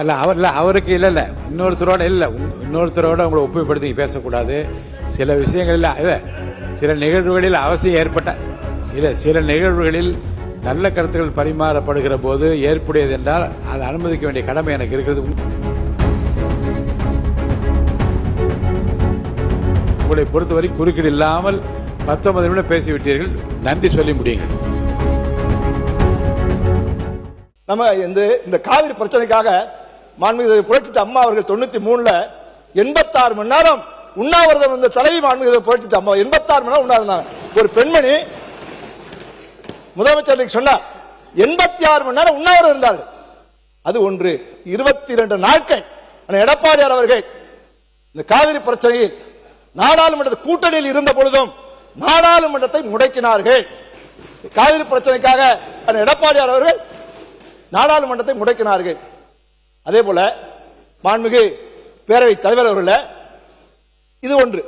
அல்ல அவருக்கு இல்ல இன்னொருத்தரோட இன்னொருத்தரோட உங்களை ஒப்புமைப்படுத்தி பேசக்கூடாது. சில விஷயங்களில் சில நிகழ்வுகளில் அவசியம் ஏற்பட்ட சில நிகழ்வுகளில் நல்ல கருத்துக்கள் பரிமாறப்படுகிற போது ஏற்புடையது என்றால் அதை அனுமதிக்க வேண்டிய கடமை எனக்கு இருக்கிறது. உங்களை பொறுத்தவரை குறுக்கீடு இல்லாமல் 19 நிமிடம் பேசிவிட்டீர்கள். நன்றி சொல்லி முடியுங்கள். நம்ம இந்த காவிரி பிரச்சனைக்காக மாண்புமிகு புரட்சி அம்மா அவர்கள் 93ல 86 மணி நேரம் உண்ணாவிரதம் இருந்த தலைவி மாண்புமிகு புரட்சி அம்மா 86 மணி நேரம் உண்ணாவிரதம். ஒரு பெண்மணி முதலமைச்சர் சொன்னார் 86 மணி நேரம் உண்ணாவிரதம் இருந்தார்கள். அது ஒன்று. 22 நாட்கள் எடப்பாடியார் அவர்கள் இந்த காவிரி பிரச்சனையில் நாடாளுமன்ற கூட்டணியில் இருந்த பொழுதும் நாடாளுமன்றத்தை முடக்கினார்கள். காவிரி பிரச்சனைக்காக எடப்பாடியார் அவர்கள் நாடாளுமன்றத்தை முடக்கினார்கள். அதே போல மாண்புமிகு பேரவை தலைவர் அவர்கள் இது ஒன்று.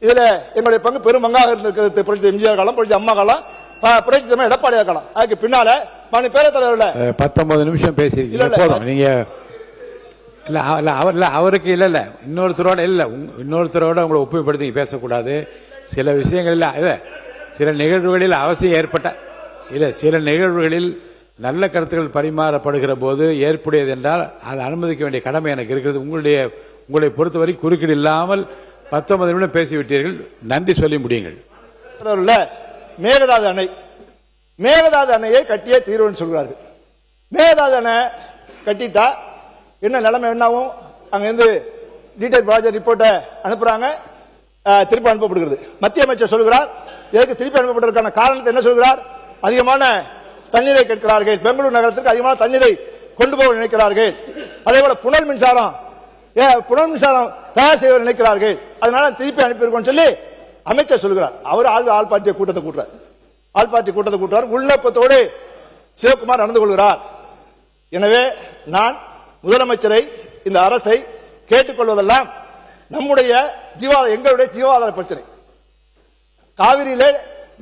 இதுல எங்களுடைய பங்கு பெரும் பங்காக இருந்திருக்கிறது. புரட்சி எம்ஜிஆர் காலம், புரட்சி அம்மா காலம், புரட்சி எடப்பாடியார் காலம். அதுக்கு பின்னால மாண்புமிகு பேரவை தலைவர் 19 நிமிஷம் பேசியிருக்கீங்க. நீங்க அவருக்கு இல்ல இன்னொருத்தரோட உங்களை ஒப்புமைப்படுத்தி பேசக்கூடாது. சில விஷயங்களில் சில நிகழ்வுகளில் அவசியம் ஏற்பட்ட சில நிகழ்வுகளில் நல்ல கருத்துக்கள் பரிமாறப்படுகிற போது ஏற்புடையது என்றால் அதை அனுமதிக்க வேண்டிய கடமை எனக்கு இருக்கிறது. உங்களை பொறுத்தவரை குறுக்கீடு இல்லாமல் 19 நிமிடம் பேசிவிட்டீர்கள். நன்றி சொல்லி முடியுங்கள். மேகதாது அணையை கட்டியே தீர்வுன்னு சொல்கிறார்கள். மேகதாது அணை கட்டிட்டா என்ன நிலைமை என்னாவும் அங்கிருந்து டீடைல் ப்ராஜெக்ட் ரிப்போர்ட்டை அனுப்புறாங்க, திருப்பி அனுப்பப்படுகிறது. மத்திய அமைச்சர் சொல்கிறார் இதற்கு திருப்பி அனுப்பப்படுவதற்கான காரணத்தை என்ன சொல்கிறார்? அதிகமான தண்ணீரை கேட்கிறார்கள், பெங்களூரு நகரத்திற்கு அதிகமான தண்ணீரை கொண்டு போக நினைக்கிறார்கள். அதே போல புனல் மின்சாரம் தயார் செய்ய நினைக்கிறார்கள், அதனால திருப்பி அனுப்பியிருக்கோம் சொல்லி அமைச்சர் சொல்கிறார். அவர் ஆள் பார்ட்டி கூட்டத்தை கூட்டுறார். உள்நோக்கத்தோடு சிவகுமார் நடந்து கொள்கிறார். எனவே நான் முதலமைச்சரை இந்த அரசை கேட்டுக்கொள்வதெல்லாம் எங்களுடைய ஜீவாதார பிரச்சனை. காவிரியிலே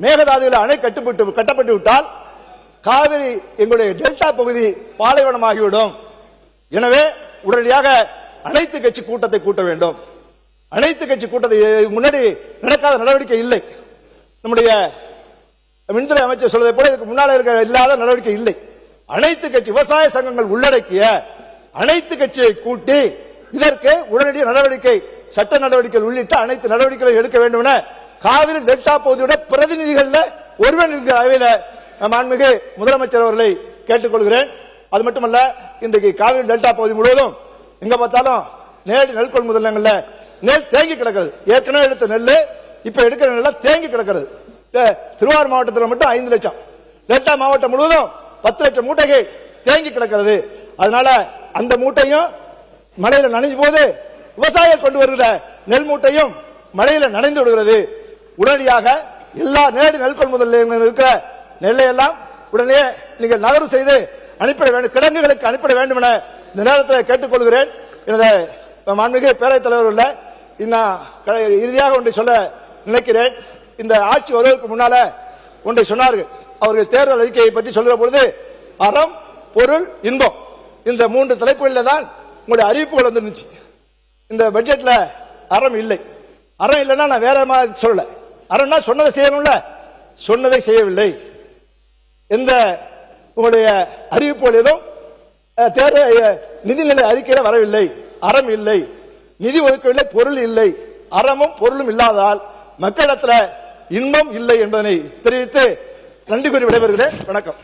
மேகதாதுவில் அணை கட்டப்பட்டு விட்டால் காவிரி எங்களுடைய டெல்டா பகுதி பாலைவனமாகிவிடும். எனவே உடனடியாக அனைத்து கட்சி கூட்டத்தை கூட்ட வேண்டும். அனைத்து கட்சி கூட்டத்தை முன்னாடி நடக்காத நடவடிக்கை இல்லை. நம்முடைய மின்துறை அமைச்சர் சொல்வதை போல இதுக்கு முன்னால் இல்லாத நடவடிக்கை இல்லை. அனைத்து கட்சி விவசாய சங்கங்கள் உள்ளடக்கிய அனைத்து கட்சியை கூட்டி இதற்கு உடனடி நடவடிக்கை, சட்ட நடவடிக்கை உள்ளிட்ட அனைத்து நடவடிக்கைகளை எடுக்க வேண்டும் என காவிரி டெல்டா பகுதியுடைய பிரதிநிதிகள் ஒருவன் இருக்கிற அளவில் மாண்புமிகு முதலமைச்சர் அவர்களை கேட்டுக்கொள்கிறேன். அது மட்டுமல்ல, இன்றைக்கு காவிரி டெல்டா பகுதி முழுவதும் எங்க பார்த்தாலும் நேரடி நெல் கொள்முதல் நிலையங்கள்ல நெல் தேங்கி கிடக்கிறது. ஏற்கனவே எடுத்த நெல் இப்ப எடுக்கிற நெல் தேங்கி கிடக்கிறது. திருவாரூர் மாவட்டத்தில் மட்டும் 5 லட்சம், டெல்டா மாவட்டம் முழுவதும் 10 லட்சம் மூட்டைகள் தேங்கி கிடக்கிறது. அதனால அந்த மூட்டையும் மழையில நனைஞ்சு போது விவசாயிகள் கொண்டு வருகிற நெல் மூட்டையும் மழையில நனைந்து விடுகிறது. உடனடியாக எல்லா நேரடி நெல் கொள்முதல் இருக்கிற நெல்லை எல்லாம் உடனே நீங்கள் நகர்வு செய்து அனுப்பிட வேண்டும், கிடங்குகளுக்கு அனுப்பிட வேண்டும் என இந்த நேரத்தில் கேட்டுக்கொள்கிறேன். எனது மாண்புமிகு பேரவைத் தலைவர் இறுதியாக ஒன்றை சொல்ல நினைக்கிறேன். இந்த ஆட்சி வருவதற்கு முன்னால ஒன்றை சொன்னார்கள். அவர்கள் தேர்தல் அறிக்கையை பற்றி சொல்கிற பொழுது அறம், பொருள், இன்பம் இந்த 3 தலைப்புகளில் தான் உங்களுடைய அறிவிப்புகள் வந்துருந்துச்சு. இந்த பட்ஜெட்ல அறம் இல்லை. அறம் இல்லைன்னா நான் வேற மாதிரி சொல்லல. அறம்னா சொன்னதை செய்யணும்ல, சொன்னதை செய்யவில்லை. எந்த உங்களுடைய அறிவிப்புகள் எதுவும் நிதிநிலை அறிக்கையில வரவில்லை. அறம் இல்லை, நிதி ஒதுக்கவில்லை, பொருள் இல்லை. அறமும் பொருளும் இல்லாதால் மக்களிடத்தில் இன்பம் இல்லை என்பதனை தெரிவித்து நன்றி கூறி விடைபெறுகிறேன். வணக்கம்.